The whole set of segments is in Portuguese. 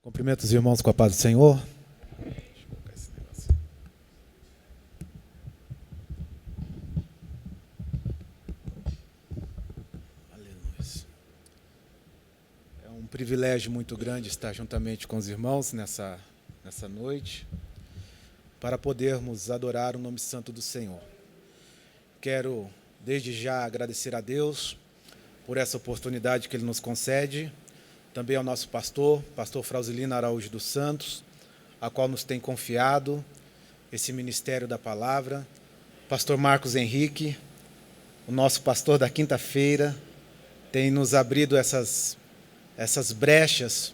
Cumprimento os irmãos com a paz do Senhor. Aleluia. É um privilégio muito grande estar juntamente com os irmãos nessa noite, para podermos adorar o nome santo do Senhor. Quero, desde já, agradecer a Deus por essa oportunidade que Ele nos concede, também ao nosso pastor Frausilino Araújo dos Santos, a qual nos tem confiado esse ministério da palavra, pastor Marcos Henrique, o nosso pastor da quinta-feira, tem nos abrido essas brechas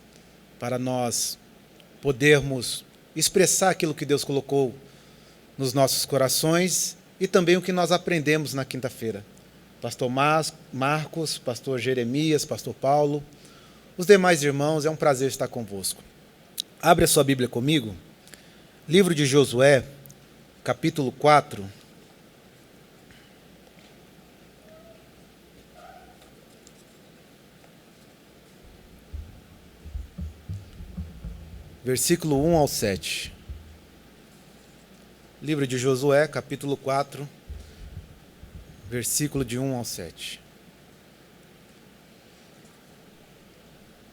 para nós podermos expressar aquilo que Deus colocou nos nossos corações e também o que nós aprendemos na quinta-feira. Pastor Marcos, pastor Jeremias, pastor Paulo, os demais irmãos, é um prazer estar convosco. Abre a sua Bíblia comigo, livro de Josué, capítulo 4. Versículo 1 ao 7. Livro de Josué, capítulo 4, versículo de 1 ao 7.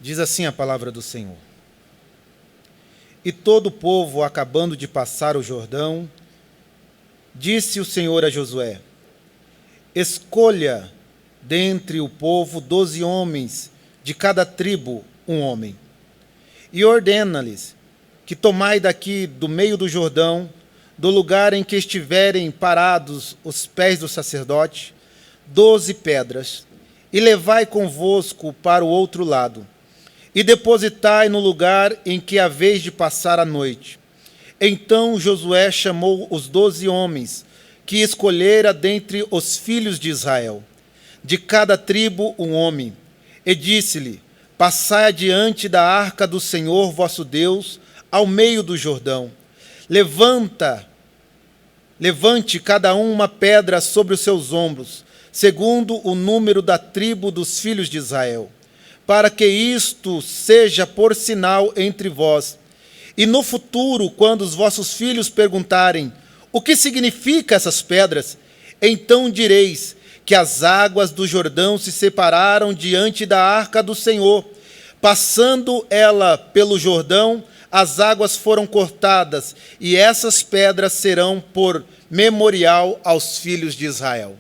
Diz assim a palavra do Senhor: E todo o povo, acabando de passar o Jordão, disse o Senhor a Josué: Escolha dentre o povo 12 homens, de cada tribo um homem, e ordena-lhes que tomai daqui do meio do Jordão, do lugar em que estiverem parados os pés do sacerdote, 12 pedras, e levai convosco para o outro lado, e depositai no lugar em que haveis de passar a noite. Então Josué chamou os 12 homens que escolhera dentre os filhos de Israel, de cada tribo um homem, e disse-lhe: Passai adiante da arca do Senhor vosso Deus ao meio do Jordão. Levante cada um uma pedra sobre os seus ombros, segundo o número da tribo dos filhos de Israel, para que isto seja por sinal entre vós. E no futuro, quando os vossos filhos perguntarem: o que significam essas pedras? Então direis que as águas do Jordão se separaram diante da arca do Senhor. Passando ela pelo Jordão, as águas foram cortadas, e essas pedras serão por memorial aos filhos de Israel.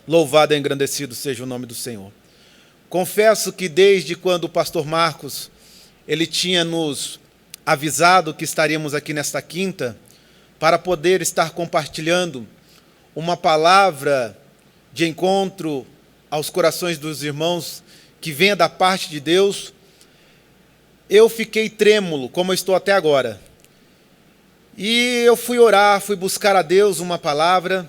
Louvado e engrandecido seja o nome do Senhor. Confesso que desde quando o pastor Marcos ele tinha nos avisado que estaríamos aqui nesta quinta para poder estar compartilhando uma palavra de encontro aos corações dos irmãos que venha da parte de Deus, eu fiquei trêmulo, como eu estou até agora. E eu fui orar, fui buscar a Deus uma palavra.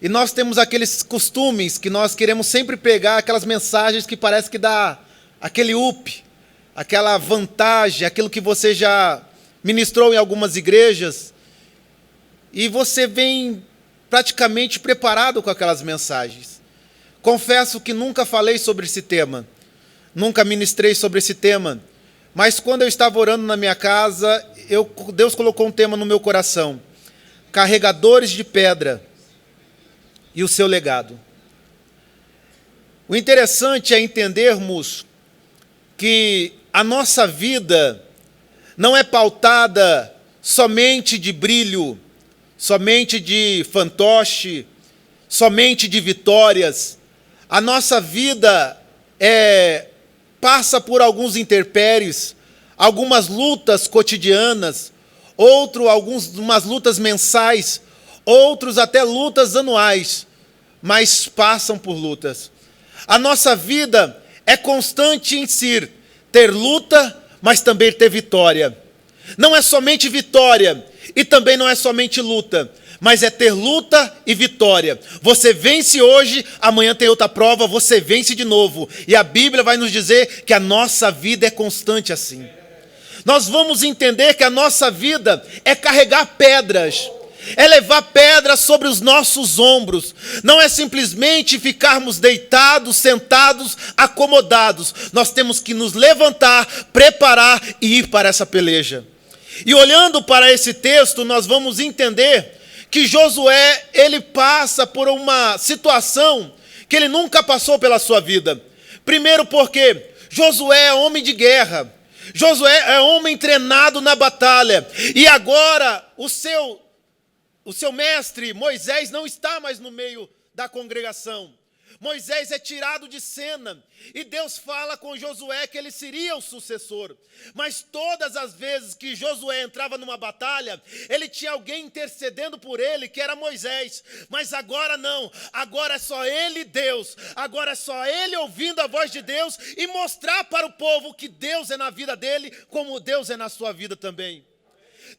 E nós temos aqueles costumes que nós queremos sempre pegar aquelas mensagens que parece que dá aquele up, aquela vantagem, aquilo que você já ministrou em algumas igrejas, e você vem praticamente preparado com aquelas mensagens. Confesso que nunca falei sobre esse tema, nunca ministrei sobre esse tema, mas quando eu estava orando na minha casa, Deus colocou um tema no meu coração: carregadores de pedra e o seu legado. O interessante é entendermos que a nossa vida não é pautada somente de brilho, somente de fantoche, somente de vitórias. A nossa vida passa por alguns intempéries, algumas lutas cotidianas, algumas lutas mensais, outros até lutas anuais, mas passam por lutas. A nossa vida é constante em si, ter luta, mas também ter vitória. Não é somente vitória, e também não é somente luta, mas é ter luta e vitória. Você vence hoje, amanhã tem outra prova, você vence de novo. E a Bíblia vai nos dizer que a nossa vida é constante assim. Nós vamos entender que a nossa vida é carregar pedras, é levar pedras sobre os nossos ombros. Não é simplesmente ficarmos deitados, sentados, acomodados. Nós temos que nos levantar, preparar e ir para essa peleja. E olhando para esse texto, nós vamos entender que Josué, ele passa por uma situação que ele nunca passou pela sua vida. Primeiro porque Josué é homem de guerra. Josué é homem treinado na batalha. E agora o seu mestre, Moisés, não está mais no meio da congregação. Moisés é tirado de cena. E Deus fala com Josué que ele seria o sucessor. Mas todas as vezes que Josué entrava numa batalha, ele tinha alguém intercedendo por ele, que era Moisés. Mas agora não. Agora é só ele e Deus. Agora é só ele ouvindo a voz de Deus e mostrar para o povo que Deus é na vida dele, como Deus é na sua vida também.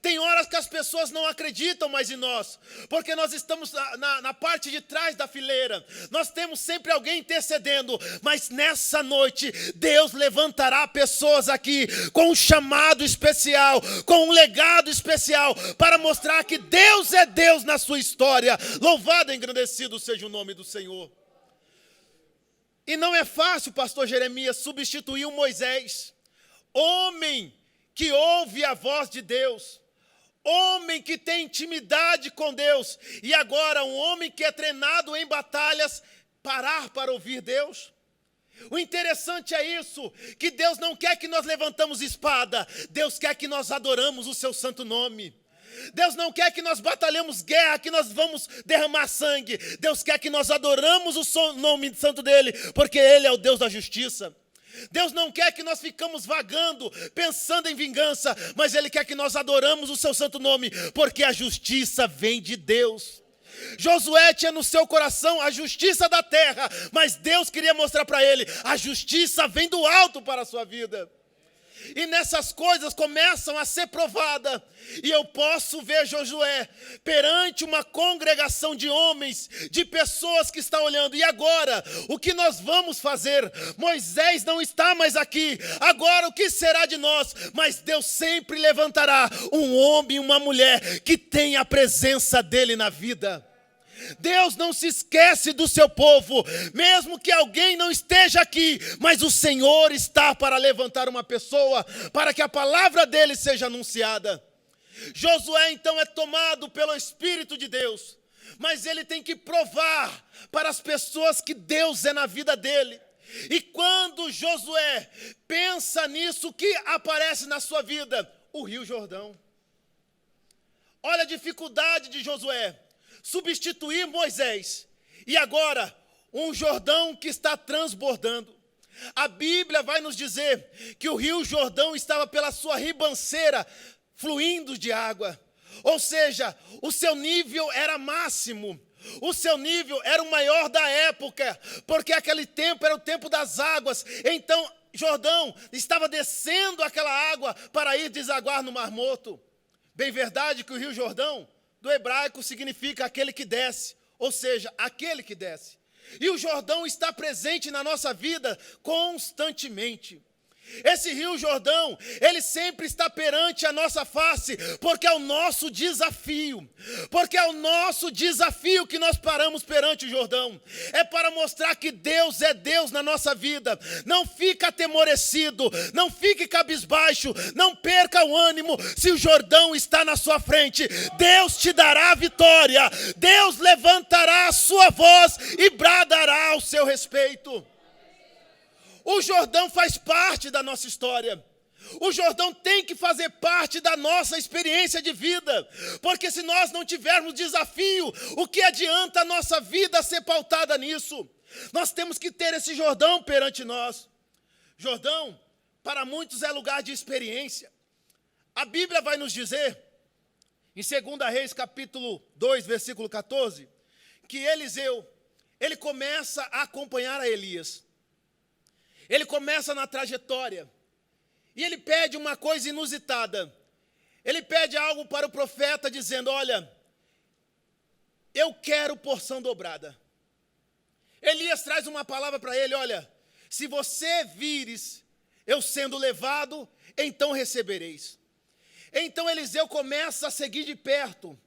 Tem horas que as pessoas não acreditam mais em nós, porque nós estamos na parte de trás da fileira. Nós temos sempre alguém intercedendo, mas nessa noite Deus levantará pessoas aqui com um chamado especial, com um legado especial, para mostrar que Deus é Deus na sua história. Louvado e engrandecido seja o nome do Senhor. E não é fácil, pastor Jeremias, substituir um Moisés, homem que ouve a voz de Deus, homem que tem intimidade com Deus, e agora um homem que é treinado em batalhas, parar para ouvir Deus. O interessante é isso, que Deus não quer que nós levantamos espada, Deus quer que nós adoramos o seu santo nome. Deus não quer que nós batalhemos guerra, que nós vamos derramar sangue. Deus quer que nós adoramos o nome santo dele, porque ele é o Deus da justiça. Deus não quer que nós ficamos vagando, pensando em vingança, mas ele quer que nós adoramos o seu santo nome, porque a justiça vem de Deus. Josué tinha no seu coração a justiça da terra, mas Deus queria mostrar para ele, a justiça vem do alto para a sua vida. E nessas coisas começam a ser provadas. E eu posso ver Josué perante uma congregação de homens, de pessoas que estão olhando. E agora, o que nós vamos fazer? Moisés não está mais aqui. Agora, o que será de nós? Mas Deus sempre levantará um homem e uma mulher que tem a presença dele na vida. Deus não se esquece do seu povo, mesmo que alguém não esteja aqui, mas o Senhor está para levantar uma pessoa, para que a palavra dele seja anunciada. Josué então é tomado pelo Espírito de Deus, mas ele tem que provar para as pessoas que Deus é na vida dele. E quando Josué pensa nisso, o que aparece na sua vida? O Rio Jordão. Olha a dificuldade de Josué. Substituir Moisés, e agora um Jordão que está transbordando. A Bíblia vai nos dizer que o Rio Jordão estava pela sua ribanceira fluindo de água, ou seja, o seu nível era máximo, o seu nível era o maior da época, porque aquele tempo era o tempo das águas. Então Jordão estava descendo aquela água para ir desaguar no Mar Morto. Bem verdade que o Rio Jordão do hebraico significa aquele que desce, ou seja, aquele que desce. E o Jordão está presente na nossa vida constantemente. Esse Rio Jordão, ele sempre está perante a nossa face, porque é o nosso desafio. Porque é o nosso desafio que nós paramos perante o Jordão. É para mostrar que Deus é Deus na nossa vida. Não fique atemorecido, não fique cabisbaixo, não perca o ânimo. Se o Jordão está na sua frente, Deus te dará a vitória. Deus levantará a sua voz e bradará ao seu respeito. O Jordão faz parte da nossa história. O Jordão tem que fazer parte da nossa experiência de vida. Porque se nós não tivermos desafio, o que adianta a nossa vida ser pautada nisso? Nós temos que ter esse Jordão perante nós. Jordão, para muitos, é lugar de experiência. A Bíblia vai nos dizer, em 2 Reis, capítulo 2, versículo 14, que Eliseu, ele começa a acompanhar a Elias. Ele começa na trajetória e ele pede uma coisa inusitada. Ele pede algo para o profeta dizendo, olha, eu quero porção dobrada. Elias traz uma palavra para ele, olha, se você vires eu sendo levado, então recebereis. Então Eliseu começa a seguir de perto.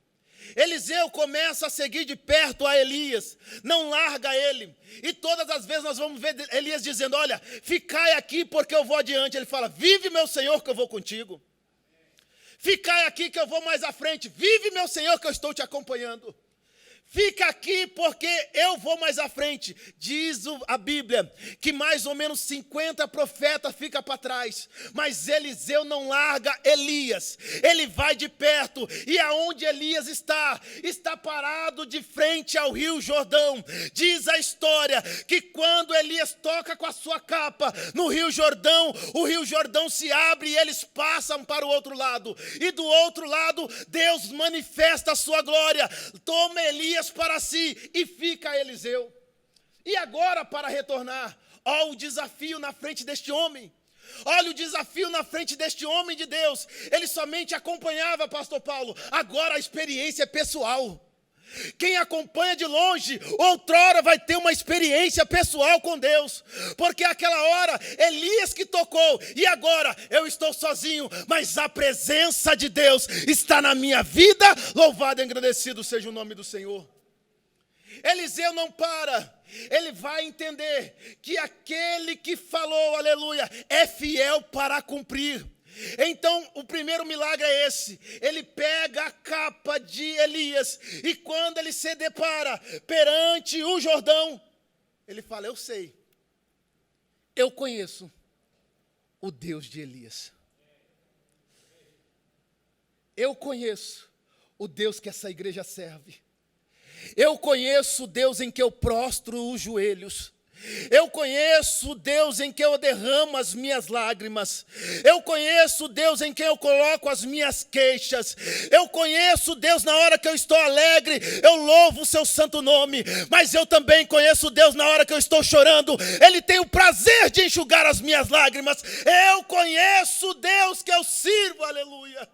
Eliseu começa a seguir de perto a Elias, não larga ele. E todas as vezes nós vamos ver Elias dizendo: olha, ficai aqui porque eu vou adiante. Ele fala: vive meu Senhor que eu vou contigo. Ficai aqui que eu vou mais à frente. Vive meu Senhor que eu estou te acompanhando. Fica aqui porque eu vou mais à frente. Diz a Bíblia que mais ou menos 50 profetas ficam para trás. Mas Eliseu não larga Elias. Ele vai de perto. E aonde Elias está? Está parado de frente ao Rio Jordão. Diz a história que quando Elias toca com a sua capa no Rio Jordão, o Rio Jordão se abre e eles passam para o outro lado. E do outro lado, Deus manifesta a sua glória. Toma Elias para si e fica Eliseu. E agora, para retornar, olha o desafio na frente deste homem. Olha o desafio na frente deste homem de Deus. Ele somente acompanhava, pastor Paulo. Agora a experiência é pessoal. Quem acompanha de longe, outrora vai ter uma experiência pessoal com Deus. Porque aquela hora, Elias que tocou, e agora eu estou sozinho, mas a presença de Deus está na minha vida. Louvado e engrandecido seja o nome do Senhor. Eliseu não para, ele vai entender que aquele que falou, aleluia, é fiel para cumprir. Então, o primeiro milagre é esse. Ele pega a capa de Elias e quando ele se depara perante o Jordão, ele fala: eu sei, eu conheço o Deus de Elias. Eu conheço o Deus que essa igreja serve. Eu conheço o Deus em que eu prostro os joelhos. Eu conheço o Deus em que eu derramo as minhas lágrimas. Eu conheço o Deus em quem eu coloco as minhas queixas. Eu conheço o Deus na hora que eu estou alegre, eu louvo o seu santo nome. Mas eu também conheço o Deus na hora que eu estou chorando. Ele tem o prazer de enxugar as minhas lágrimas. Eu conheço o Deus que eu sirvo, aleluia.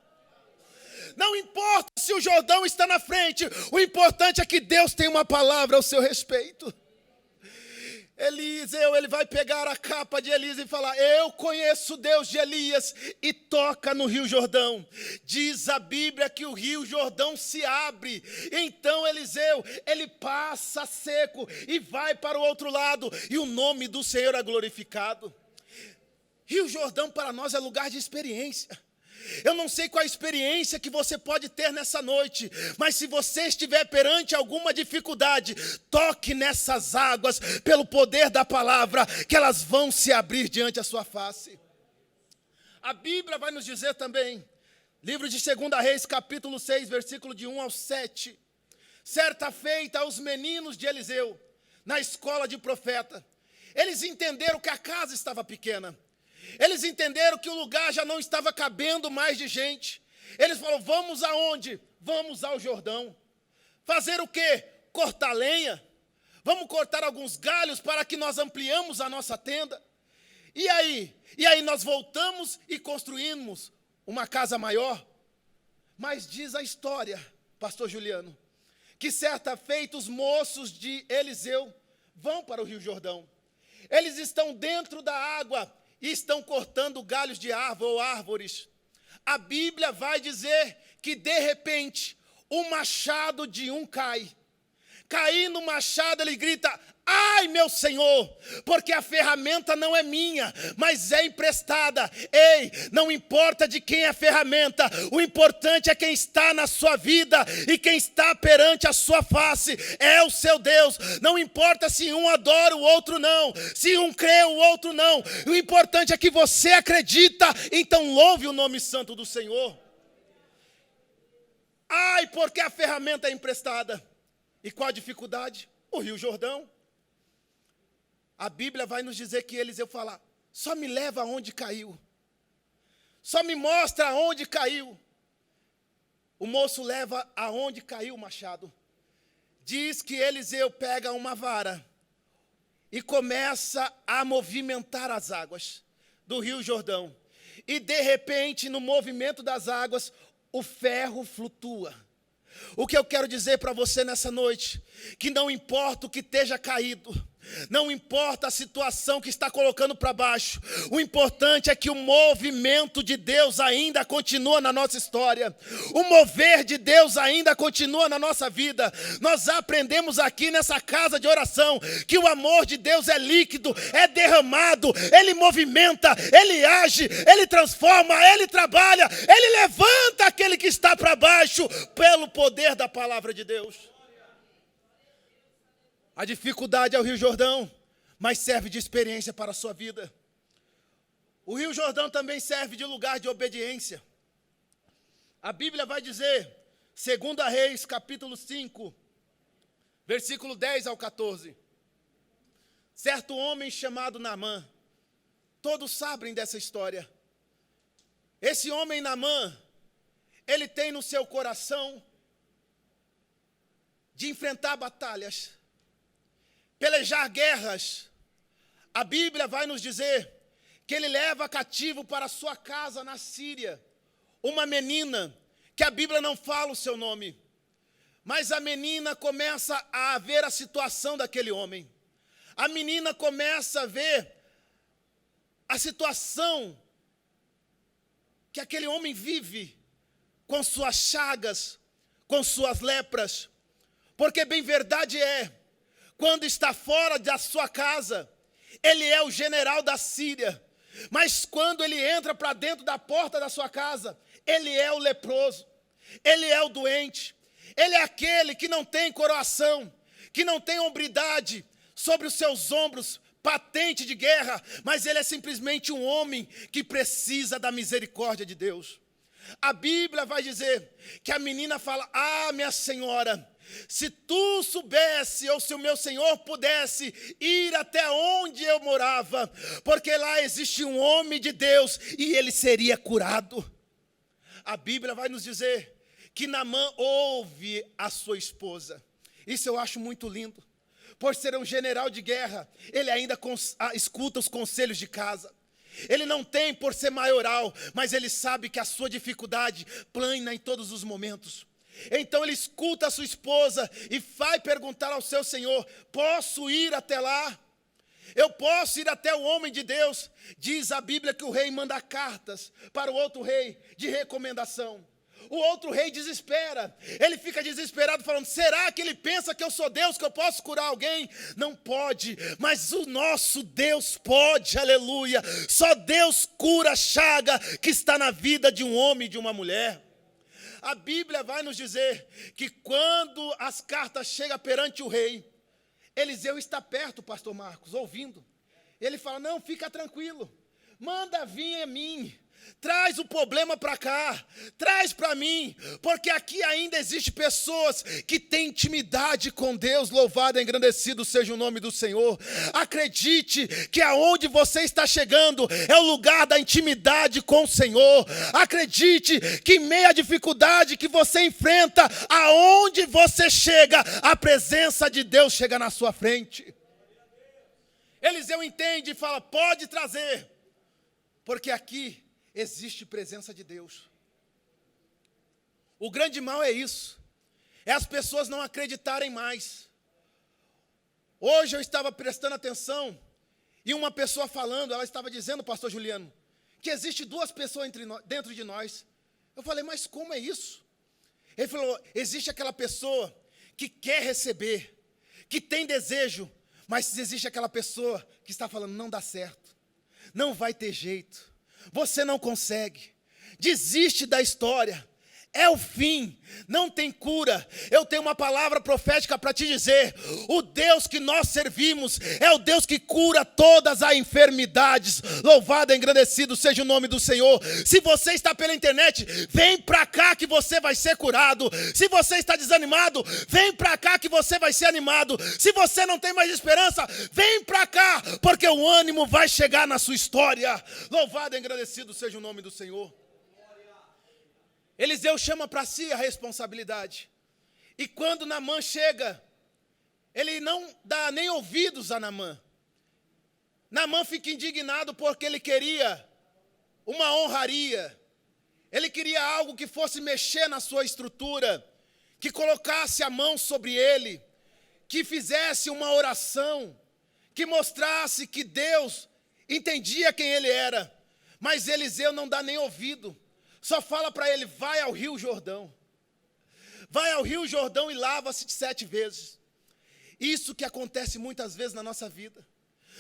Não importa se o Jordão está na frente, o importante é que Deus tem uma palavra ao seu respeito. Eliseu, ele vai pegar a capa de Elias e falar: eu conheço o Deus de Elias, e toca no Rio Jordão. Diz a Bíblia que o Rio Jordão se abre. Então Eliseu, ele passa seco e vai para o outro lado, e o nome do Senhor é glorificado. Rio Jordão para nós é lugar de experiência. Eu não sei qual a experiência que você pode ter nessa noite, mas se você estiver perante alguma dificuldade, toque nessas águas pelo poder da palavra, que elas vão se abrir diante da sua face. A Bíblia vai nos dizer também, livro de 2 Reis, capítulo 6, versículo de 1 ao 7. Certa feita, os meninos de Eliseu, na escola de profeta, eles entenderam que a casa estava pequena. Eles entenderam que o lugar já não estava cabendo mais de gente. Eles falaram: vamos aonde? Vamos ao Jordão. Fazer o quê? Cortar lenha. Vamos cortar alguns galhos para que nós ampliamos a nossa tenda. E aí? E aí nós voltamos e construímos uma casa maior. Mas diz a história, pastor Juliano, que certa feita os moços de Eliseu vão para o Rio Jordão. Eles estão dentro da água e estão cortando galhos de árvore ou árvores. A Bíblia vai dizer que, de repente, o machado de um cai. Caindo o machado, ele grita: ai, meu Senhor, porque a ferramenta não é minha, mas é emprestada. Ei, não importa de quem é a ferramenta, o importante é quem está na sua vida e quem está perante a sua face, é o seu Deus. Não importa se um adora, o outro não, se um crê, o outro não. O importante é que você acredita, então louve o nome santo do Senhor. Ai, porque a ferramenta é emprestada. E qual a dificuldade? O Rio Jordão. A Bíblia vai nos dizer que Eliseu fala: só me leva aonde caiu. Só me mostra aonde caiu. O moço leva aonde caiu o machado. Diz que Eliseu pega uma vara e começa a movimentar as águas do Rio Jordão. E de repente, no movimento das águas, o ferro flutua. O que eu quero dizer para você nessa noite, que não importa o que esteja caído, Não importa a situação que está colocando para baixo. O importante é que o movimento de Deus ainda continua na nossa história. O mover de Deus ainda continua na nossa vida. Nós aprendemos aqui nessa casa de oração que o amor de Deus é líquido, é derramado, Ele movimenta, Ele age, Ele transforma, Ele trabalha, Ele levanta aquele que está para baixo pelo poder da palavra de Deus. A dificuldade é o Rio Jordão, mas serve de experiência para a sua vida. O Rio Jordão também serve de lugar de obediência. A Bíblia vai dizer, 2 Reis, capítulo 5, versículo 10 ao 14. Certo homem chamado Naamã, todos sabem dessa história. Esse homem Naamã, ele tem no seu coração de enfrentar batalhas, pelejar guerras. A Bíblia vai nos dizer que ele leva cativo para sua casa na Síria uma menina, que a Bíblia não fala o seu nome, mas a menina começa a ver a situação daquele homem. A menina começa a ver a situação que aquele homem vive, com suas chagas, com suas lepras, porque bem verdade é, quando está fora da sua casa, ele é o general da Síria. Mas quando ele entra para dentro da porta da sua casa, ele é o leproso, ele é o doente, ele é aquele que não tem coroação, que não tem hombridade sobre os seus ombros, patente de guerra, mas ele é simplesmente um homem que precisa da misericórdia de Deus. A Bíblia vai dizer que a menina fala: ah, minha senhora, se tu soubesse, ou se o meu senhor pudesse ir até onde eu morava, porque lá existe um homem de Deus e ele seria curado. A Bíblia vai nos dizer que Naamã ouve a sua esposa. Isso eu acho muito lindo. Por ser um general de guerra, ele ainda escuta os conselhos de casa. Ele não tem por ser maioral, mas ele sabe que a sua dificuldade plana em todos os momentos. Então ele escuta a sua esposa e vai perguntar ao seu senhor: posso ir até lá? Eu posso ir até o homem de Deus? Diz a Bíblia que o rei manda cartas para o outro rei de recomendação. O outro rei desespera, ele fica desesperado falando: será que ele pensa que eu sou Deus, que eu posso curar alguém? Não pode, mas o nosso Deus pode, aleluia. Só Deus cura a chaga que está na vida de um homem e de uma mulher. A Bíblia vai nos dizer que quando as cartas chegam perante o rei, Eliseu está perto, pastor Marcos, ouvindo. Ele fala: não, fica tranquilo, manda vir a mim. Traz o problema para cá, traz para mim, porque aqui ainda existe pessoas que têm intimidade com Deus. Louvado e engrandecido seja o nome do Senhor. Acredite que aonde você está chegando é o lugar da intimidade com o Senhor. Acredite que em meio à dificuldade que você enfrenta, aonde você chega, a presença de Deus chega na sua frente. Eliseu entende e fala: pode trazer, porque aqui existe presença de Deus. O grande mal é isso, é as pessoas não acreditarem mais. Hoje eu estava prestando atenção e uma pessoa falando, ela estava dizendo, pastor Juliano, que existe duas pessoas dentro de nós. Eu falei: mas como é isso? Ele falou: existe aquela pessoa que quer receber, que tem desejo, mas existe aquela pessoa que está falando: não dá certo, não vai ter jeito, você não consegue, desiste da história, é o fim, não tem cura. Eu tenho uma palavra profética para te dizer: o Deus que nós servimos é o Deus que cura todas as enfermidades. Louvado e engrandecido seja o nome do Senhor. Se você está pela internet, vem para cá que você vai ser curado. Se você está desanimado, vem para cá que você vai ser animado. Se você não tem mais esperança, vem para cá, porque o ânimo vai chegar na sua história. Louvado e engrandecido seja o nome do Senhor. Eliseu chama para si a responsabilidade. E quando Naamã chega, ele não dá nem ouvidos a Naamã. Naamã fica indignado porque ele queria uma honraria. Ele queria algo que fosse mexer na sua estrutura, que colocasse a mão sobre ele, que fizesse uma oração. que mostrasse que Deus entendia quem ele era. Mas Eliseu não dá nem ouvido, só fala para ele: vai ao Rio Jordão. Vai ao Rio Jordão e lava-se 7 vezes. Isso que acontece muitas vezes na nossa vida.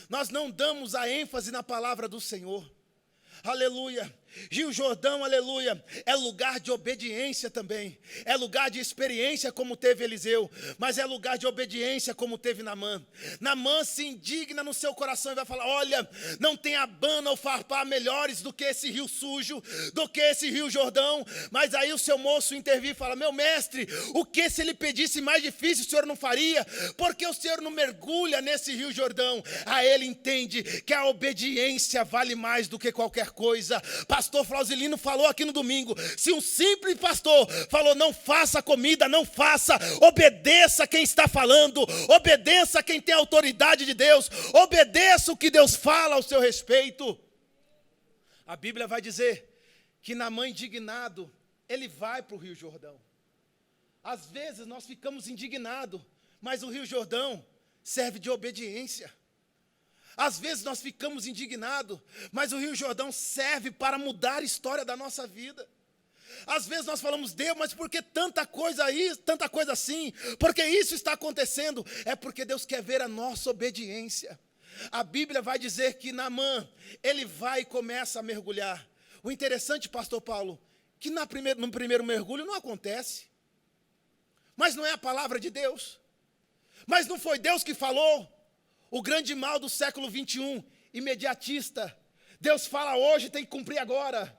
Nós não damos a ênfase na palavra do Senhor. Aleluia. Rio Jordão, aleluia, é lugar de obediência também. É lugar de experiência como teve Eliseu, mas é lugar de obediência como teve Naamã. Naamã se indigna no seu coração e vai falar: olha, não tem Abana ou Farpar melhores do que esse rio sujo, do que esse Rio Jordão. Mas aí o seu moço intervém e fala: meu mestre, o que se ele pedisse mais difícil o senhor não faria? Porque o senhor não mergulha nesse Rio Jordão? Aí ele entende que a obediência vale mais do que qualquer coisa. Pastor Flausilino falou aqui no domingo: se um simples pastor falou não faça comida, não faça, obedeça quem está falando, obedeça quem tem autoridade de Deus, obedeça o que Deus fala ao seu respeito. A Bíblia vai dizer que Naamã indignado, ele vai para o Rio Jordão. Às vezes nós ficamos indignados, mas o Rio Jordão serve de obediência. Às vezes nós ficamos indignados, mas o Rio Jordão serve para mudar a história da nossa vida. Às vezes nós falamos: Deus, mas por que tanta coisa aí, tanta coisa assim? Porque isso está acontecendo? É porque Deus quer ver a nossa obediência. A Bíblia vai dizer que Naamã, ele vai e começa a mergulhar. O interessante, pastor Paulo, que no primeiro mergulho não acontece. Mas não é a palavra de Deus. Mas não foi Deus que falou. O grande mal do século 21, imediatista. Deus fala hoje, tem que cumprir agora.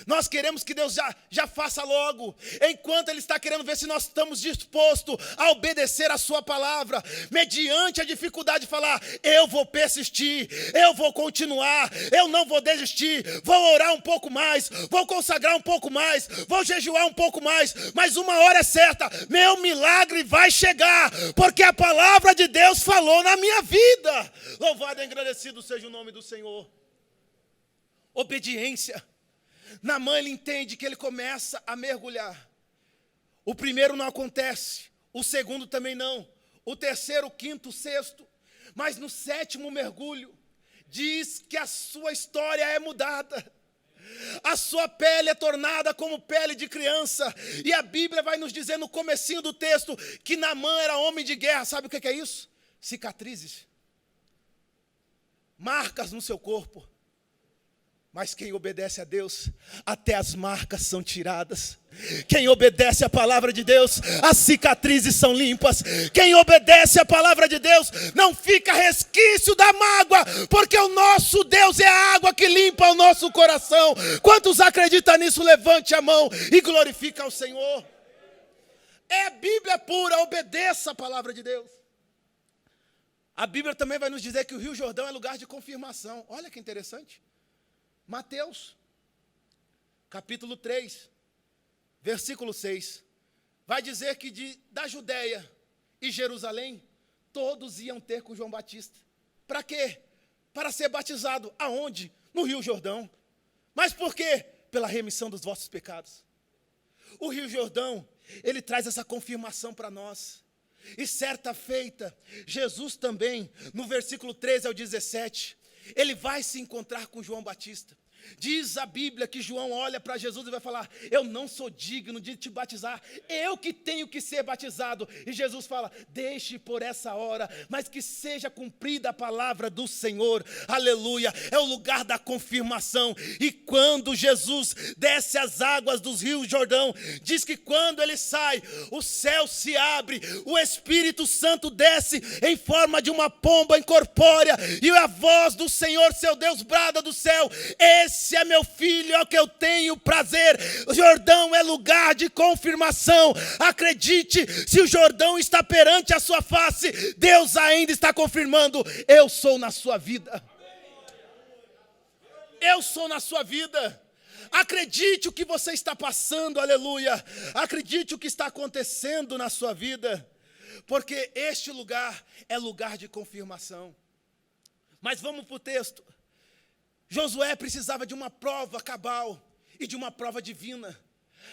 Nós queremos que Deus já faça logo, enquanto Ele está querendo ver se nós estamos dispostos a obedecer a sua palavra, mediante a dificuldade de falar: eu vou persistir, eu vou continuar, eu não vou desistir, vou orar um pouco mais, vou consagrar um pouco mais, vou jejuar um pouco mais, mas uma hora é certa, meu milagre vai chegar, porque a palavra de Deus falou na minha vida. Louvado e agradecido seja o nome do Senhor. Obediência. Naamã, ele entende que ele começa a mergulhar. O primeiro não acontece, o segundo também não, o terceiro, o quinto, o sexto. Mas no 7º mergulho, diz que a sua história é mudada. A sua pele é tornada como pele de criança. E a Bíblia vai nos dizer no comecinho do texto que Naamã era homem de guerra. Sabe o que é isso? Cicatrizes, marcas no seu corpo. Mas quem obedece a Deus, até as marcas são tiradas. Quem obedece a palavra de Deus, as cicatrizes são limpas. Quem obedece a palavra de Deus, não fica resquício da mágoa, porque o nosso Deus é a água que limpa o nosso coração. Quantos acreditam nisso? Levante a mão e glorifica ao Senhor. É Bíblia pura, obedeça a palavra de Deus. A Bíblia também vai nos dizer que o Rio Jordão é lugar de confirmação. Olha que interessante. Mateus, capítulo 3, versículo 6, vai dizer que da Judéia e Jerusalém, todos iam ter com João Batista. Para quê? Para ser batizado. Aonde? No Rio Jordão. Mas por quê? Pela remissão dos vossos pecados. O Rio Jordão, ele traz essa confirmação para nós. E certa feita, Jesus também, no versículo 13 ao 17, ele vai se encontrar com João Batista. Diz a Bíblia que João olha para Jesus e vai falar: eu não sou digno de te batizar, eu que tenho que ser batizado. E Jesus fala: deixe por essa hora, mas que seja cumprida a palavra do Senhor. Aleluia, é o lugar da confirmação. E quando Jesus desce as águas dos rios Jordão, diz que quando ele sai, o céu se abre, o Espírito Santo desce em forma de uma pomba incorpórea, e a voz do Senhor, seu Deus, brada do céu: esse é meu filho, é o que eu tenho prazer. O Jordão é lugar de confirmação. Acredite, se o Jordão está perante a sua face, Deus ainda está confirmando: eu sou na sua vida. Eu sou na sua vida. Acredite o que você está passando, aleluia. Acredite o que está acontecendo na sua vida, porque este lugar é lugar de confirmação. Mas vamos para o texto. Josué precisava de uma prova cabal e de uma prova divina.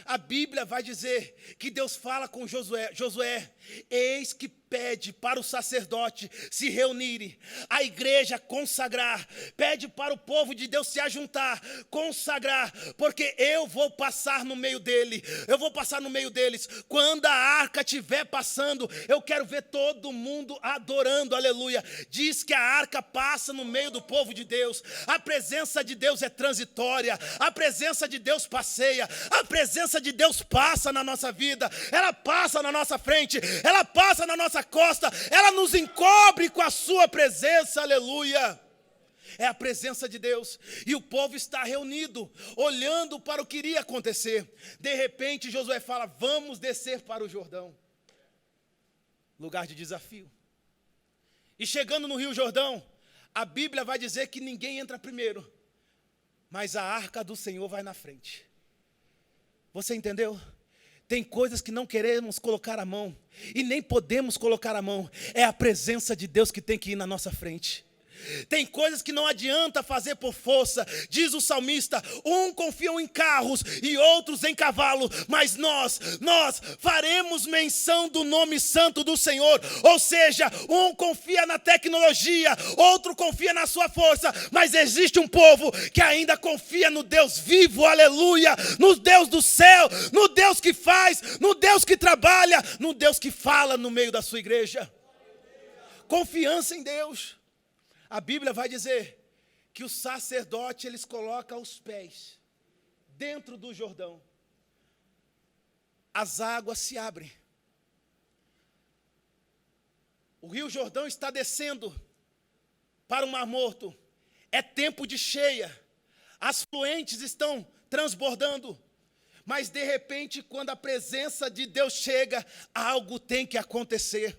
A Bíblia vai dizer que Deus fala com Josué: Josué, eis que pede para o sacerdote se reunirem, a igreja consagrar, pede para o povo de Deus se ajuntar, consagrar, porque eu vou passar no meio dele, eu vou passar no meio deles. Quando a arca estiver passando, eu quero ver todo mundo adorando, aleluia. Diz que a arca passa no meio do povo de Deus. A presença de Deus é transitória, a presença de Deus passeia, a presença de Deus passa na nossa vida, ela passa na nossa frente, ela passa na nossa costa, ela nos encobre com a sua presença, aleluia. É a presença de Deus, e o povo está reunido, olhando para o que iria acontecer. De repente Josué fala: vamos descer para o Jordão, lugar de desafio. E chegando no Rio Jordão, a Bíblia vai dizer que ninguém entra primeiro, mas a arca do Senhor vai na frente. Você entendeu? Tem coisas que não queremos colocar a mão, e nem podemos colocar a mão. É a presença de Deus que tem que ir na nossa frente. Tem coisas que não adianta fazer por força. Diz o salmista: um confiam em carros e outros em cavalo, mas nós faremos menção do nome santo do Senhor. Ou seja, um confia na tecnologia, outro confia na sua força, mas existe um povo que ainda confia no Deus vivo, aleluia, no Deus do céu, no Deus que faz, no Deus que trabalha, no Deus que fala no meio da sua igreja. Confiança em Deus. A Bíblia vai dizer que o sacerdote, eles colocam os pés dentro do Jordão. As águas se abrem. O Rio Jordão está descendo para o Mar Morto. É tempo de cheia. As fluentes estão transbordando. Mas de repente, quando a presença de Deus chega, algo tem que acontecer.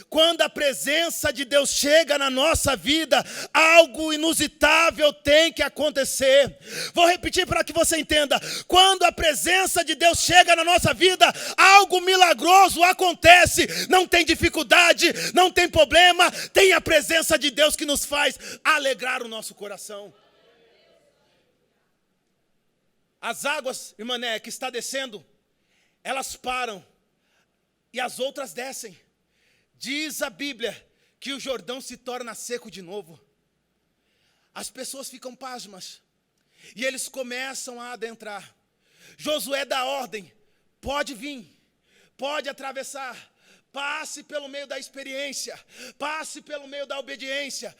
Quando a presença de Deus chega na nossa vida, algo inusitável tem que acontecer. Vou repetir para que você entenda. Quando a presença de Deus chega na nossa vida, algo milagroso acontece. Não tem dificuldade, não tem problema, tem a presença de Deus que nos faz alegrar o nosso coração. As águas, irmã Né, que está descendo, elas param e as outras descem. Diz a Bíblia que o Jordão se torna seco de novo. As pessoas ficam pasmas e eles começam a adentrar. Josué dá ordem: pode vir, pode atravessar, passe pelo meio da experiência, passe pelo meio da obediência,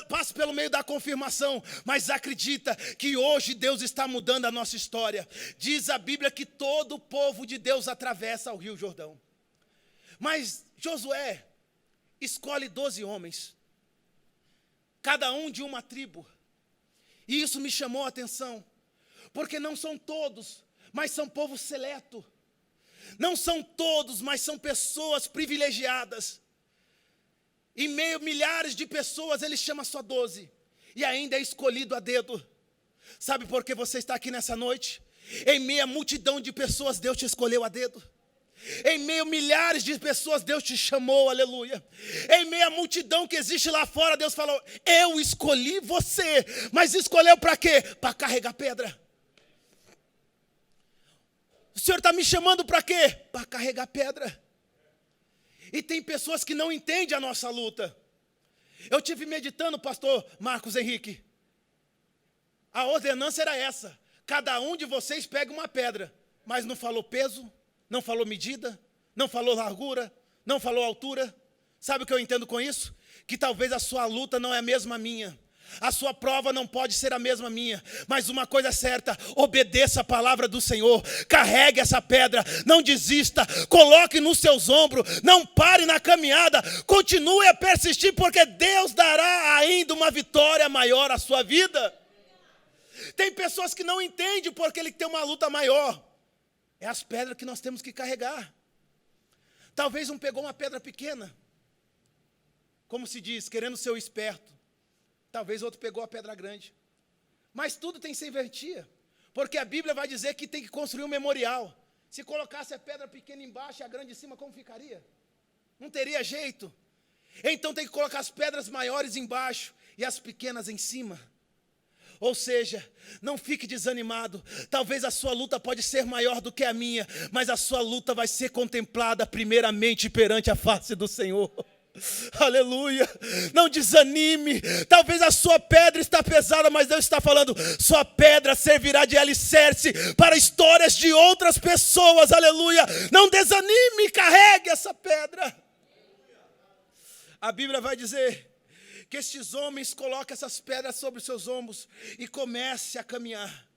passe pelo meio da confirmação, mas acredita que hoje Deus está mudando a nossa história. Diz a Bíblia que todo o povo de Deus atravessa o Rio Jordão. Mas Josué escolhe 12 homens, cada um de uma tribo. E isso me chamou a atenção, porque não são todos, mas são povo seleto. Não são todos, mas são pessoas privilegiadas. Em meio a milhares de pessoas, ele chama só 12. E ainda é escolhido a dedo. Sabe por que você está aqui nessa noite? Em meio a multidão de pessoas, Deus te escolheu a dedo. Em meio a milhares de pessoas, Deus te chamou, aleluia. Em meio à multidão que existe lá fora, Deus falou: eu escolhi você. Mas escolheu para quê? Para carregar pedra. O Senhor está me chamando para quê? Para carregar pedra. E tem pessoas que não entendem a nossa luta. Eu tive meditando, pastor Marcos Henrique. A ordenança era essa: cada um de vocês pega uma pedra. Mas não falou peso, não falou medida, não falou largura, não falou altura. Sabe o que eu entendo com isso? Que talvez a sua luta não é a mesma minha. A sua prova não pode ser a mesma minha. Mas uma coisa é certa: obedeça a palavra do Senhor. Carregue essa pedra, não desista. Coloque nos seus ombros, não pare na caminhada. Continue a persistir, porque Deus dará ainda uma vitória maior à sua vida. Tem pessoas que não entendem porque ele tem uma luta maior. É as pedras que nós temos que carregar. Talvez um pegou uma pedra pequena, como se diz, querendo ser o esperto. Talvez outro pegou a pedra grande. Mas tudo tem serventia, porque a Bíblia vai dizer que tem que construir um memorial. Se colocasse a pedra pequena embaixo e a grande em cima, como ficaria? Não teria jeito. Então tem que colocar as pedras maiores embaixo e as pequenas em cima. Ou seja, não fique desanimado. Talvez a sua luta pode ser maior do que a minha, mas a sua luta vai ser contemplada primeiramente perante a face do Senhor. Aleluia, não desanime. Talvez a sua pedra está pesada, mas Deus está falando, sua pedra servirá de alicerce para histórias de outras pessoas. Aleluia, não desanime, carregue essa pedra. A Bíblia vai dizer que estes homens colocam essas pedras sobre os seus ombros e comecem a caminhar.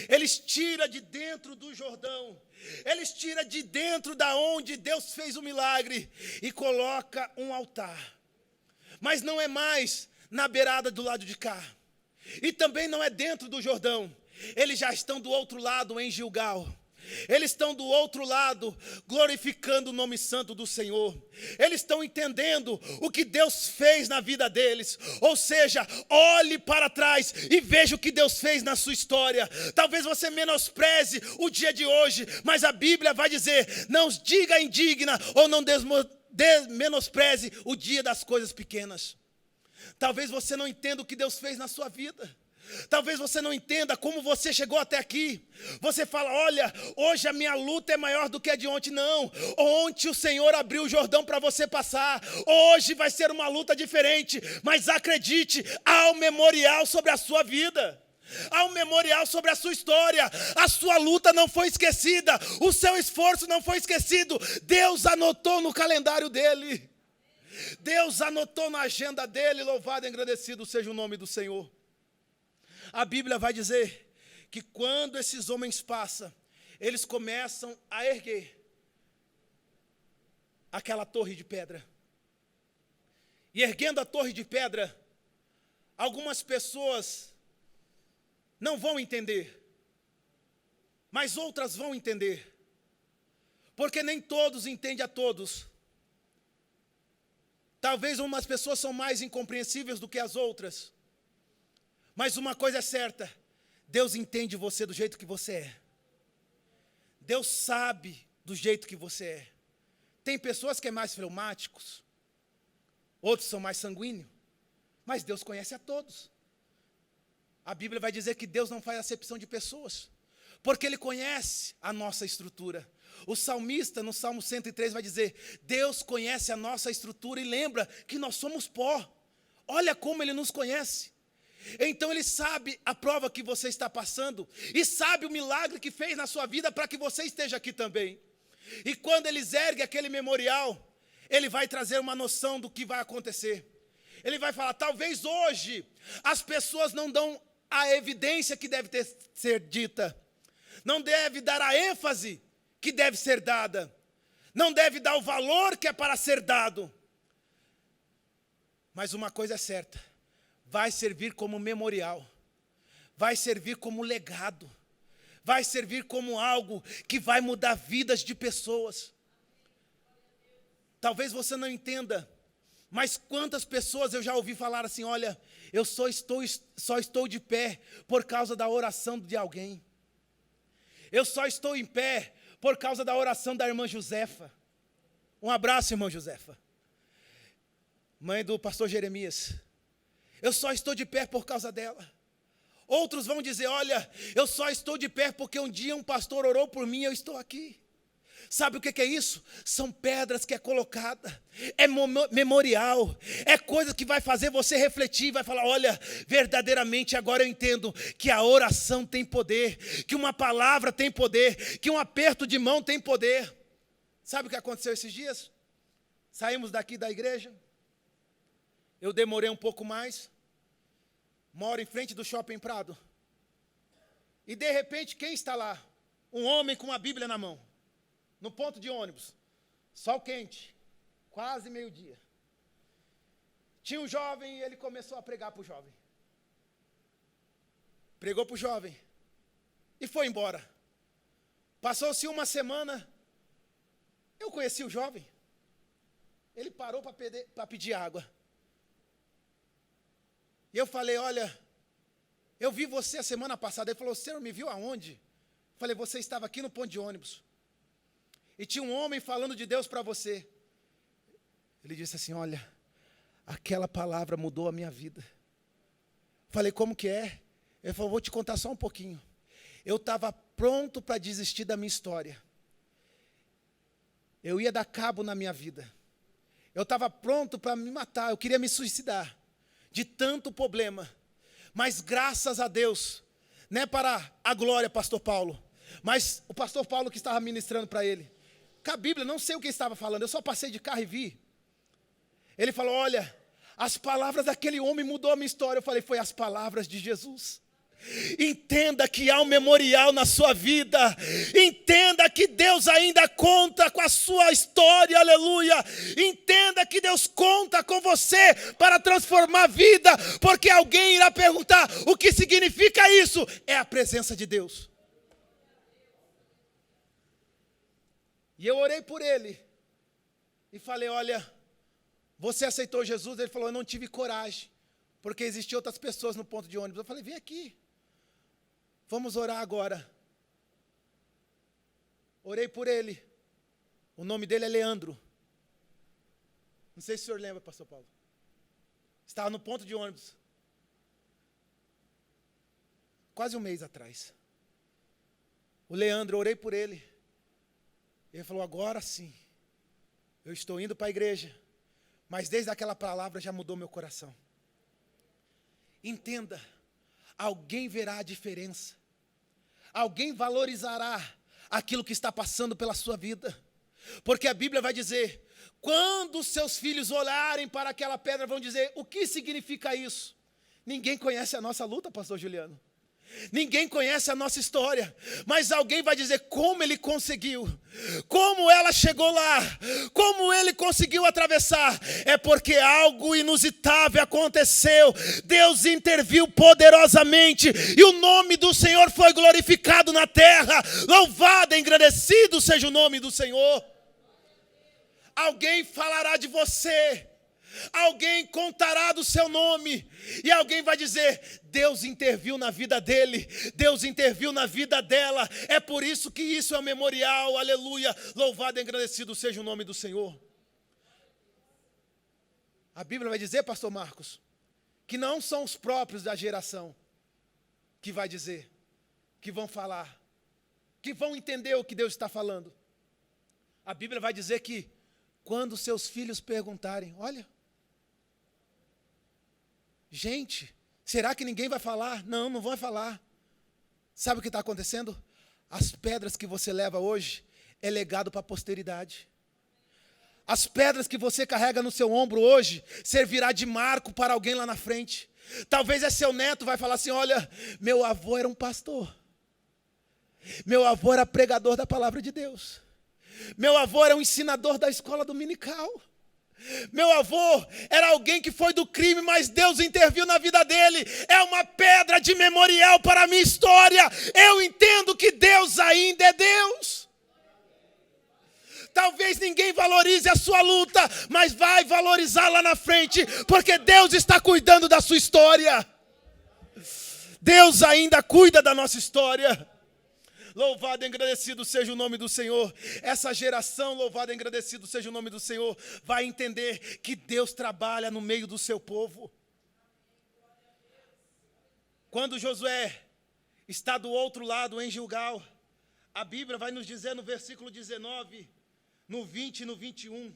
Eles tiram de dentro do Jordão, eles tiram de dentro da onde Deus fez o milagre e coloca um altar. Mas não é mais na beirada do lado de cá. E também não é dentro do Jordão. Eles já estão do outro lado em Gilgal. Eles estão do outro lado, glorificando o nome santo do Senhor. Eles estão entendendo o que Deus fez na vida deles. Ou seja, olhe para trás e veja o que Deus fez na sua história. Talvez você menospreze o dia de hoje, mas a Bíblia vai dizer, não diga indigna ou não menospreze o dia das coisas pequenas. Talvez você não entenda o que Deus fez na sua vida. Talvez você não entenda como você chegou até aqui. Você fala, olha, hoje a minha luta é maior do que a de ontem. Não, ontem o Senhor abriu o Jordão para você passar. Hoje vai ser uma luta diferente. Mas acredite, há um memorial sobre a sua vida. Há um memorial sobre a sua história. A sua luta não foi esquecida. O seu esforço não foi esquecido. Deus anotou no calendário dele. Deus anotou na agenda dele. Louvado e agradecido seja o nome do Senhor. A Bíblia vai dizer que quando esses homens passam, eles começam a erguer aquela torre de pedra. E erguendo a torre de pedra, algumas pessoas não vão entender, mas outras vão entender. Porque nem todos entendem a todos. Talvez umas pessoas são mais incompreensíveis do que as outras. Mas uma coisa é certa, Deus entende você do jeito que você é. Deus sabe do jeito que você é. Tem pessoas que são mais fleumáticos, outros são mais sanguíneos, mas Deus conhece a todos. A Bíblia vai dizer que Deus não faz acepção de pessoas, porque Ele conhece a nossa estrutura. O salmista, no Salmo 103, vai dizer, Deus conhece a nossa estrutura e lembra que nós somos pó. Olha como Ele nos conhece. Então Ele sabe a prova que você está passando e sabe o milagre que fez na sua vida para que você esteja aqui também. E quando eles erguem aquele memorial, Ele vai trazer uma noção do que vai acontecer. Ele vai falar, talvez hoje as pessoas não dão a evidência que deve ser dita, não deve dar a ênfase que deve ser dada, não deve dar o valor que é para ser dado. Mas uma coisa é certa, vai servir como memorial, vai servir como legado, vai servir como algo que vai mudar vidas de pessoas. Talvez você não entenda, mas quantas pessoas eu já ouvi falar assim, olha, eu só estou de pé por causa da oração de alguém. Eu só estou em pé por causa da oração da irmã Josefa. Um abraço, irmã Josefa. Mãe do pastor Jeremias. Eu só estou de pé por causa dela. Outros vão dizer, olha, eu só estou de pé porque um dia um pastor orou por mim e eu estou aqui. Sabe o que é isso? São pedras que é colocada, é memorial, é coisa que vai fazer você refletir, vai falar, olha, verdadeiramente agora eu entendo que a oração tem poder, que uma palavra tem poder, que um aperto de mão tem poder. Sabe o que aconteceu esses dias? Saímos daqui da igreja, eu demorei um pouco mais, moro em frente do Shopping Prado, e de repente quem está lá? Um homem com uma Bíblia na mão. No ponto de ônibus, sol quente, quase meio-dia. Tinha um jovem e ele começou a pregar para o jovem. Pregou para o jovem e foi embora. Passou-se uma semana, eu conheci o jovem. Ele parou para pedir água. E eu falei, olha, eu vi você a semana passada. Ele falou, o senhor me viu aonde? Eu falei, você estava aqui no ponto de ônibus. E tinha um homem falando de Deus para você. Ele disse assim, olha, aquela palavra mudou a minha vida. Falei, como que é? Ele falou, vou te contar só um pouquinho. Eu estava pronto para desistir da minha história. Eu ia dar cabo na minha vida. Eu estava pronto para me matar, eu queria me suicidar. De tanto problema. Mas graças a Deus, não é para a glória, pastor Paulo, mas o pastor Paulo que estava ministrando para ele. Com a Bíblia, não sei o que ele estava falando, eu só passei de carro e vi. Ele falou, olha, as palavras daquele homem mudou a minha história. Eu falei, foi as palavras de Jesus. Entenda que há um memorial na sua vida. Entenda que Deus ainda conta com a sua história, aleluia. Entenda que Deus conta com você para transformar a vida, porque alguém irá perguntar, o que significa isso? É a presença de Deus. E eu orei por ele e falei, olha, você aceitou Jesus? Ele falou, eu não tive coragem, porque existiam outras pessoas no ponto de ônibus. Eu falei, vem aqui. Vamos orar agora. Orei por ele. O nome dele é Leandro. Não sei se o senhor lembra, pastor Paulo. Estava no ponto de ônibus. Quase um mês atrás. O Leandro, orei por ele. Ele falou, agora sim. Eu estou indo para a igreja. Mas desde aquela palavra já mudou meu coração. Entenda. Alguém verá a diferença. Alguém valorizará aquilo que está passando pela sua vida. Porque a Bíblia vai dizer, quando os seus filhos olharem para aquela pedra, vão dizer, o que significa isso? Ninguém conhece a nossa luta, pastor Juliano. Ninguém conhece a nossa história, mas alguém vai dizer como ele conseguiu, como ela chegou lá, como ele conseguiu atravessar. É porque algo inusitável aconteceu. Deus interviu poderosamente e o nome do Senhor foi glorificado na terra. Louvado, engrandecido seja o nome do Senhor. Alguém falará de você. Alguém contará do seu nome e alguém vai dizer, Deus interviu na vida dele, Deus interviu na vida dela. É por isso que isso é um memorial, aleluia. Louvado e engrandecido seja o nome do Senhor. A Bíblia vai dizer, pastor Marcos, que não são os próprios da geração que vai dizer, que vão falar, que vão entender o que Deus está falando. A Bíblia vai dizer que quando seus filhos perguntarem, olha, gente, será que ninguém vai falar? Não, não vai falar. Sabe o que está acontecendo? As pedras que você leva hoje é legado para a posteridade. As pedras que você carrega no seu ombro hoje servirá de marco para alguém lá na frente. Talvez é seu neto, vai falar assim, olha, meu avô era um pastor. Meu avô era pregador da palavra de Deus. Meu avô era um ensinador da escola dominical. Meu avô era alguém que foi do crime, mas Deus interviu na vida dele. É uma pedra de memorial para a minha história. Eu entendo que Deus ainda é Deus. Talvez ninguém valorize a sua luta, mas vai valorizar lá na frente, porque Deus está cuidando da sua história. Deus ainda cuida da nossa história. Louvado e agradecido seja o nome do Senhor. Essa geração, louvado e agradecido seja o nome do Senhor, vai entender que Deus trabalha no meio do seu povo. Quando Josué está do outro lado, em Gilgal, a Bíblia vai nos dizer no versículo 19, no 20 e no 21,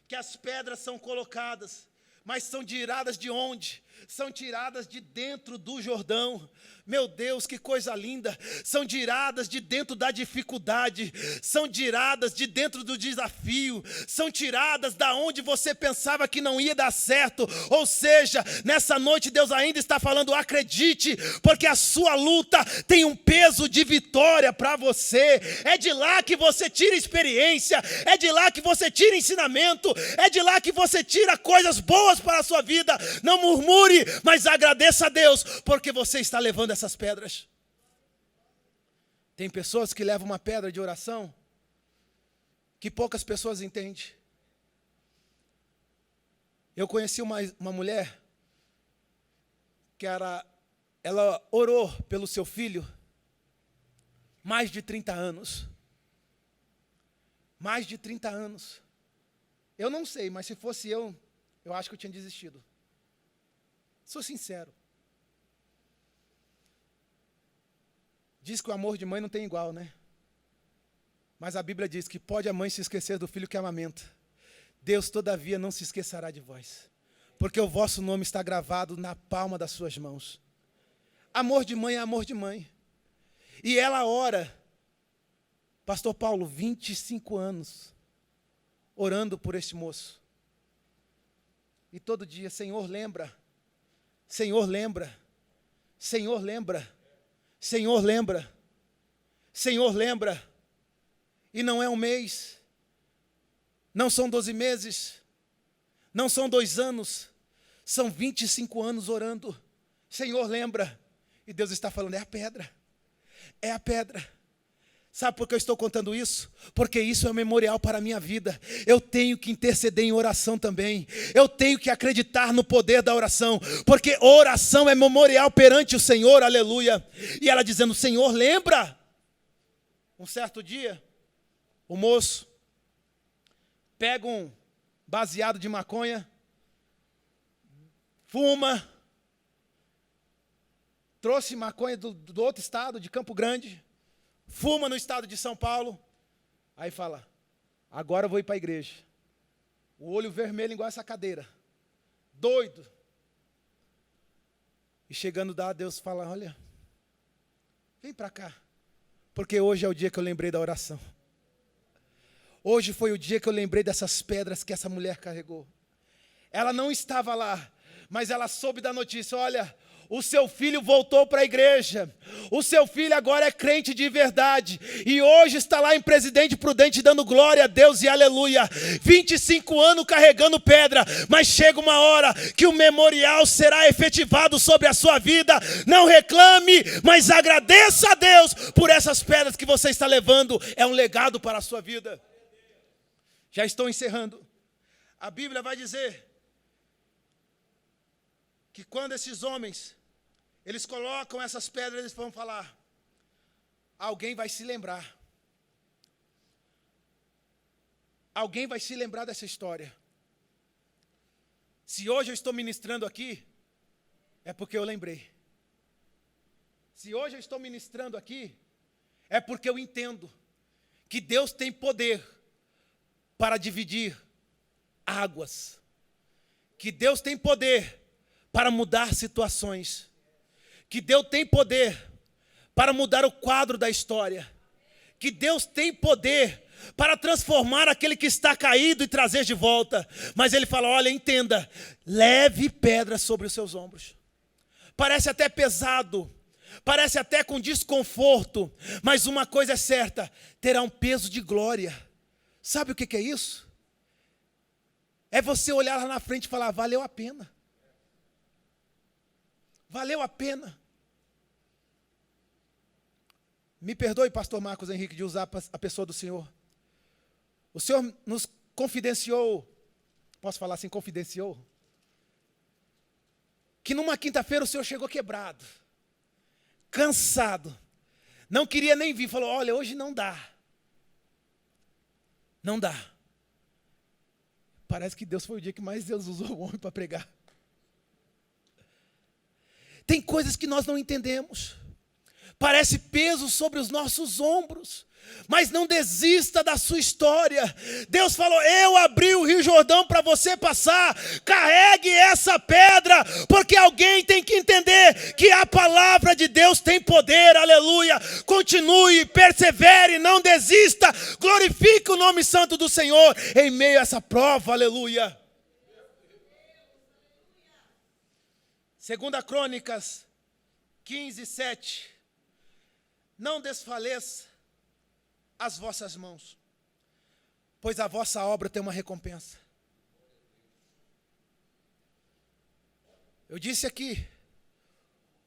que as pedras são colocadas, mas são tiradas de onde? São tiradas de dentro do Jordão. Meu Deus, que coisa linda. São tiradas de dentro da dificuldade. São tiradas de dentro do desafio. São tiradas da onde você pensava que não ia dar certo. Ou seja, nessa noite Deus ainda está falando, acredite, porque a sua luta tem um peso de vitória para você. É de lá que você tira experiência. É de lá que você tira ensinamento. É de lá que você tira coisas boas para a sua vida. Não murmure, mas agradeça a Deus, porque você está levando essas pedras. Tem pessoas que levam uma pedra de oração que poucas pessoas entendem. Eu conheci uma mulher que ela orou pelo seu filho mais de 30 anos. Mais de 30 anos. Eu não sei, mas se fosse eu acho que eu tinha desistido. Sou sincero. Diz que o amor de mãe não tem igual, né? Mas a Bíblia diz que pode a mãe se esquecer do filho que amamenta. Deus, todavia, não se esquecerá de vós, porque o vosso nome está gravado na palma das suas mãos. Amor de mãe é amor de mãe. E ela ora, pastor Paulo, 25 anos, orando por este moço. E todo dia, Senhor, lembra, Senhor, lembra, Senhor, lembra, Senhor, lembra, Senhor, lembra. E não é um mês, não são 12 meses, não são 2 anos, são 25 anos orando. Senhor, lembra. E Deus está falando, é a pedra. É a pedra. Sabe por que eu estou contando isso? Porque isso é um memorial para a minha vida. Eu tenho que interceder em oração também. Eu tenho que acreditar no poder da oração. Porque oração é memorial perante o Senhor, aleluia. E ela dizendo, Senhor, lembra. Um certo dia, o moço pega um baseado de maconha, fuma, trouxe maconha do outro estado, de Campo Grande, fuma no estado de São Paulo, aí fala, agora eu vou ir para a igreja. O olho vermelho igual essa cadeira, doido. E chegando lá, Deus fala, olha, vem para cá, porque hoje é o dia que eu lembrei da oração. Hoje foi o dia que eu lembrei dessas pedras que essa mulher carregou. Ela não estava lá, mas ela soube da notícia, olha, o seu filho voltou para a igreja, o seu filho agora é crente de verdade, e hoje está lá em Presidente Prudente dando glória a Deus e aleluia, 25 anos carregando pedra, mas chega uma hora que o memorial será efetivado sobre a sua vida. Não reclame, mas agradeça a Deus por essas pedras que você está levando, é um legado para a sua vida. Já estou encerrando. A Bíblia vai dizer que quando esses homens, eles colocam essas pedras, eles vão falar, alguém vai se lembrar. Alguém vai se lembrar dessa história. Se hoje eu estou ministrando aqui, é porque eu lembrei. Se hoje eu estou ministrando aqui, é porque eu entendo que Deus tem poder para dividir águas. Que Deus tem poder para mudar situações. Que Deus tem poder para mudar o quadro da história. Que Deus tem poder para transformar aquele que está caído e trazer de volta. Mas Ele fala, olha, entenda, leve pedras sobre os seus ombros. Parece até pesado, parece até com desconforto, mas uma coisa é certa, terá um peso de glória. Sabe o que é isso? É você olhar lá na frente e falar, valeu a pena. Valeu a pena. Me perdoe, pastor Marcos Henrique, de usar a pessoa do Senhor. O Senhor nos confidenciou, posso falar assim, confidenciou, que numa quinta-feira o Senhor chegou quebrado, cansado, não queria nem vir, falou, olha, hoje não dá. Não dá. Parece que Deus foi o dia que mais Deus usou o homem para pregar. Tem coisas que nós não entendemos. Parece peso sobre os nossos ombros. Mas não desista da sua história. Deus falou, eu abri o Rio Jordão para você passar. Carregue essa pedra, porque alguém tem que entender que a palavra de Deus tem poder, aleluia. Continue, persevere, não desista. Glorifique o nome santo do Senhor em meio a essa prova, aleluia. 2 Crônicas 15:7. Não desfaleça as vossas mãos, pois a vossa obra tem uma recompensa. Eu disse aqui,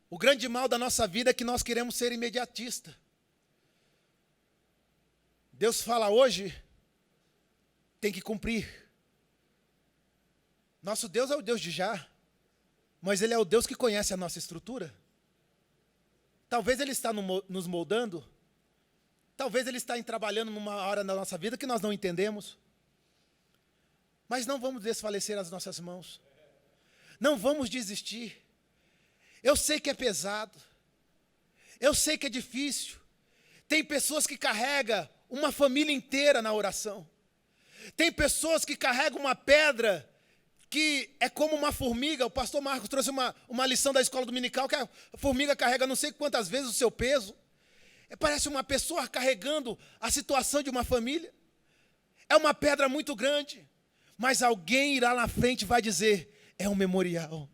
o grande mal da nossa vida é que nós queremos ser imediatista. Deus fala hoje, tem que cumprir. Nosso Deus é o Deus de já, mas Ele é o Deus que conhece a nossa estrutura. Talvez Ele está nos moldando, talvez Ele está trabalhando numa hora da nossa vida que nós não entendemos. Mas não vamos desfalecer as nossas mãos. Não vamos desistir. Eu sei que é pesado. Eu sei que é difícil. Tem pessoas que carregam uma família inteira na oração. Tem pessoas que carregam uma pedra que é como uma formiga. O pastor Marcos trouxe uma lição da escola dominical que a formiga carrega não sei quantas vezes o seu peso. Parece uma pessoa carregando a situação de uma família. É uma pedra muito grande, mas alguém irá na frente e vai dizer, é um memorial.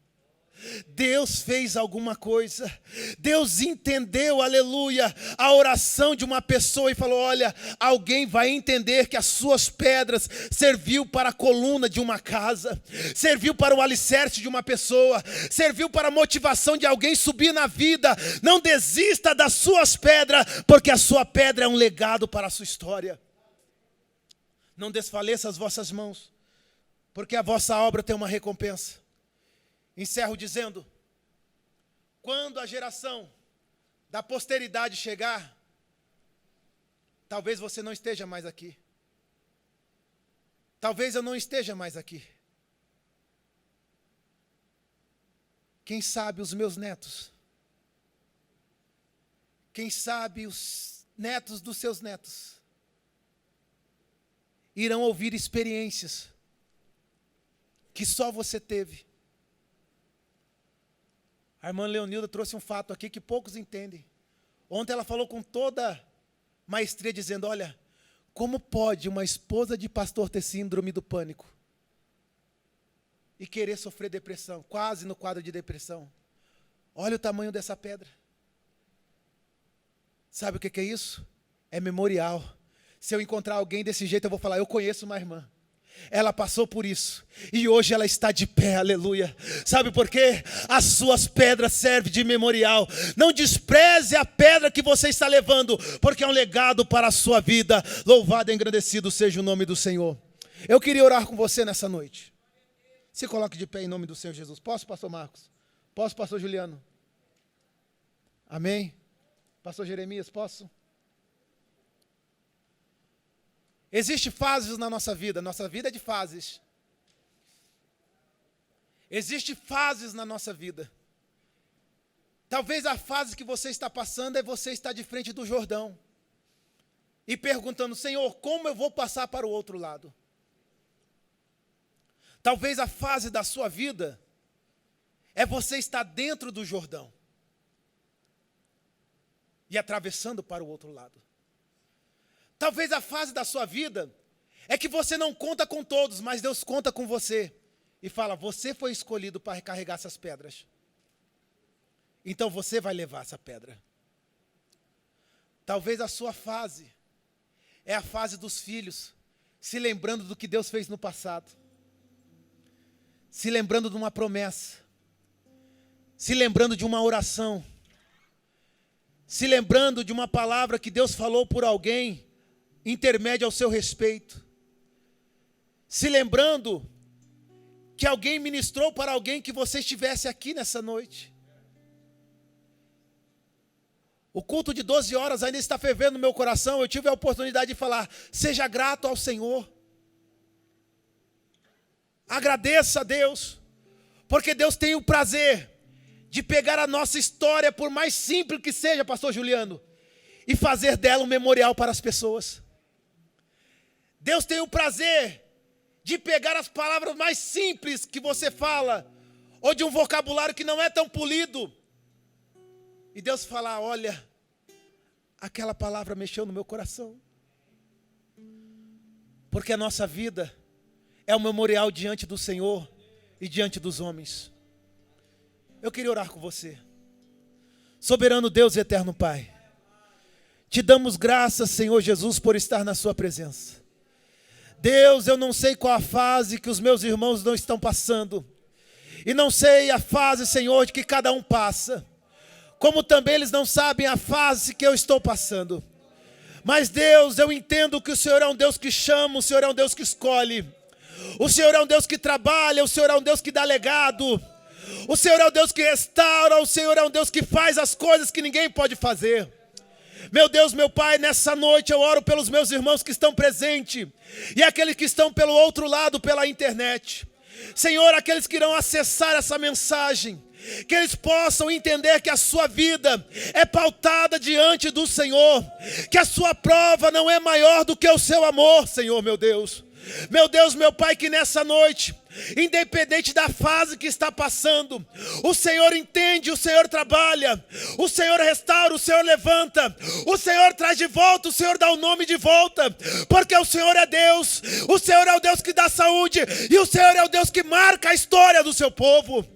Deus fez alguma coisa, Deus entendeu, aleluia, a oração de uma pessoa e falou, olha, alguém vai entender que as suas pedras serviu para a coluna de uma casa, serviu para o alicerce de uma pessoa, serviu para a motivação de alguém subir na vida. Não desista das suas pedras, porque a sua pedra é um legado para a sua história. Não desfaleça as vossas mãos, porque a vossa obra tem uma recompensa. Encerro dizendo, quando a geração da posteridade chegar, talvez você não esteja mais aqui. Talvez eu não esteja mais aqui. Quem sabe os meus netos? Quem sabe os netos dos seus netos? Irão ouvir experiências que só você teve. A irmã Leonilda trouxe um fato aqui que poucos entendem. Ontem ela falou com toda maestria, dizendo, olha, como pode uma esposa de pastor ter síndrome do pânico? E querer sofrer depressão, quase no quadro de depressão. Olha o tamanho dessa pedra. Sabe o que é isso? É memorial. Se eu encontrar alguém desse jeito, eu vou falar, eu conheço uma irmã. Ela passou por isso e hoje ela está de pé, aleluia. Sabe por quê? As suas pedras servem de memorial. Não despreze a pedra que você está levando, porque é um legado para a sua vida. Louvado e engrandecido seja o nome do Senhor. Eu queria orar com você nessa noite. Se coloque de pé em nome do Senhor Jesus. Posso, pastor Marcos? Posso, pastor Juliano? Amém? Pastor Jeremias, posso? Existem fases na nossa vida é de fases. Existem fases na nossa vida. Talvez a fase que você está passando é você estar de frente do Jordão e perguntando, Senhor, como eu vou passar para o outro lado? Talvez a fase da sua vida é você estar dentro do Jordão e atravessando para o outro lado. Talvez a fase da sua vida é que você não conta com todos, mas Deus conta com você. E fala, você foi escolhido para carregar essas pedras. Então você vai levar essa pedra. Talvez a sua fase é a fase dos filhos, se lembrando do que Deus fez no passado. Se lembrando de uma promessa. Se lembrando de uma oração. Se lembrando de uma palavra que Deus falou por alguém intermédio ao seu respeito, se lembrando que alguém ministrou para alguém que você estivesse aqui nessa noite. O culto de 12 horas ainda está fervendo no meu coração. Eu tive a oportunidade de falar, seja grato ao Senhor, agradeça a Deus, porque Deus tem o prazer de pegar a nossa história, por mais simples que seja, pastor Juliano, e fazer dela um memorial para as pessoas. Deus tem o prazer de pegar as palavras mais simples que você fala, ou de um vocabulário que não é tão polido, e Deus fala, olha, aquela palavra mexeu no meu coração. Porque a nossa vida é um memorial diante do Senhor e diante dos homens. Eu queria orar com você. Soberano Deus e eterno Pai, te damos graças, Senhor Jesus, por estar na sua presença. Deus, eu não sei qual a fase que os meus irmãos não estão passando. E não sei a fase, Senhor, de que cada um passa. Como também eles não sabem a fase que eu estou passando. Mas Deus, eu entendo que o Senhor é um Deus que chama, o Senhor é um Deus que escolhe. O Senhor é um Deus que trabalha, o Senhor é um Deus que dá legado. O Senhor é um Deus que restaura, o Senhor é um Deus que faz as coisas que ninguém pode fazer. Meu Deus, meu Pai, nessa noite eu oro pelos meus irmãos que estão presentes e aqueles que estão pelo outro lado, pela internet. Senhor, aqueles que irão acessar essa mensagem, Que eles possam entender que a sua vida é pautada diante do Senhor. Que a sua prova não é maior do que o seu amor, Senhor, meu Deus. Meu Deus, meu Pai, que nessa noite, independente da fase que está passando, o Senhor entende, o Senhor trabalha, o Senhor restaura, o Senhor levanta, o Senhor traz de volta, o Senhor dá o nome de volta, porque o Senhor é Deus, o Senhor é o Deus que dá saúde, e o Senhor é o Deus que marca a história do seu povo.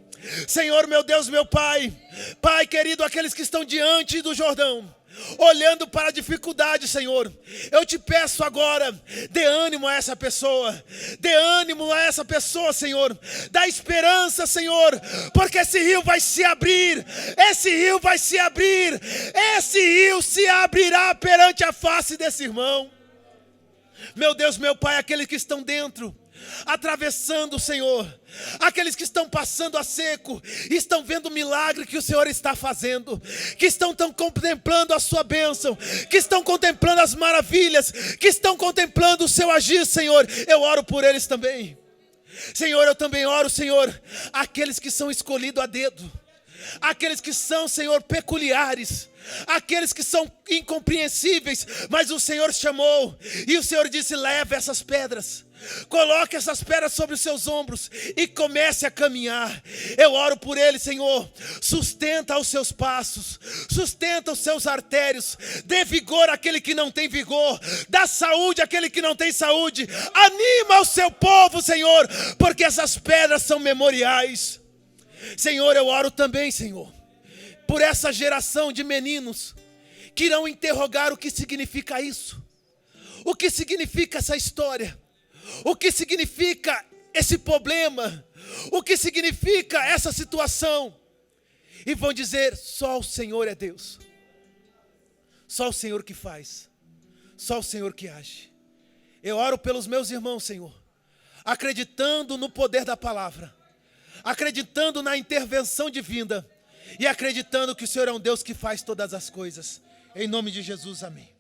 Senhor, meu Deus, meu Pai, Pai querido, aqueles que estão diante do Jordão, olhando para a dificuldade, Senhor, eu te peço agora, dê ânimo a essa pessoa, dê ânimo a essa pessoa, Senhor, dá esperança, Senhor, porque esse rio vai se abrir, esse rio vai se abrir, esse rio se abrirá perante a face desse irmão. Meu Deus, meu Pai, aqueles que estão dentro, atravessando, Senhor, aqueles que estão passando a seco, estão vendo o milagre que o Senhor está fazendo, que estão contemplando a sua bênção, que estão contemplando as maravilhas, que estão contemplando o seu agir, Senhor, eu oro por eles também. Senhor, eu também oro, Senhor, aqueles que são escolhidos a dedo, aqueles que são, Senhor, peculiares, aqueles que são incompreensíveis, mas o Senhor chamou, e o Senhor disse, leva essas pedras, coloque essas pedras sobre os seus ombros e comece a caminhar. Eu oro por ele, Senhor, sustenta os seus passos, sustenta os seus artérios, dê vigor àquele que não tem vigor, dá saúde àquele que não tem saúde, anima o seu povo, Senhor, porque essas pedras são memoriais. Senhor, eu oro também, Senhor, por essa geração de meninos que irão interrogar o que significa isso, o que significa essa história, o que significa esse problema, o que significa essa situação, e vão dizer, só o Senhor é Deus, só o Senhor que faz, só o Senhor que age. Eu oro pelos meus irmãos, Senhor, acreditando no poder da palavra, acreditando na intervenção divina, e acreditando que o Senhor é um Deus que faz todas as coisas. Em nome de Jesus, amém.